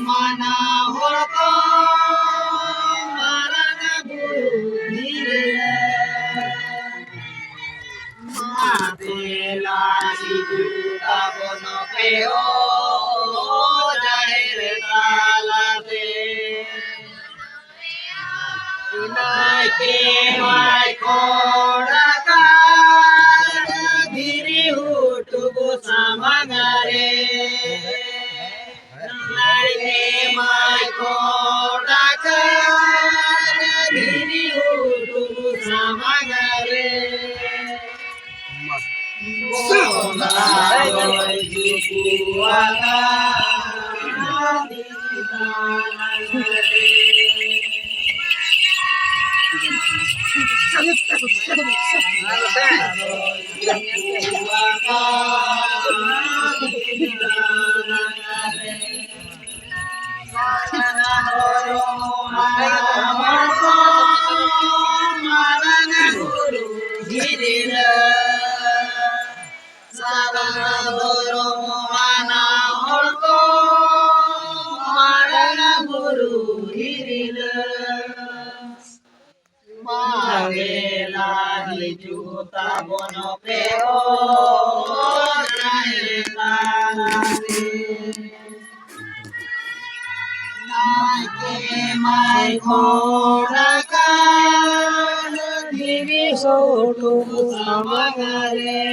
mana holko marana budire matela sijuta bono peo jahere talate inai ke mai kodaka diri hutubu samangare inai ke mai kodaka diri hutubu samangare bola boy jukuala diri tanangare Magela hijuta bono peo jailani naike mai korakan diri sotu samangare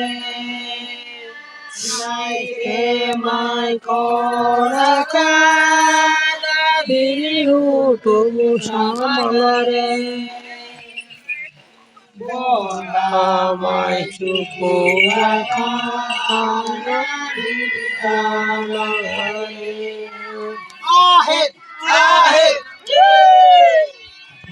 naike mai korakan diri sotu samangare Mai cukup akan di tangan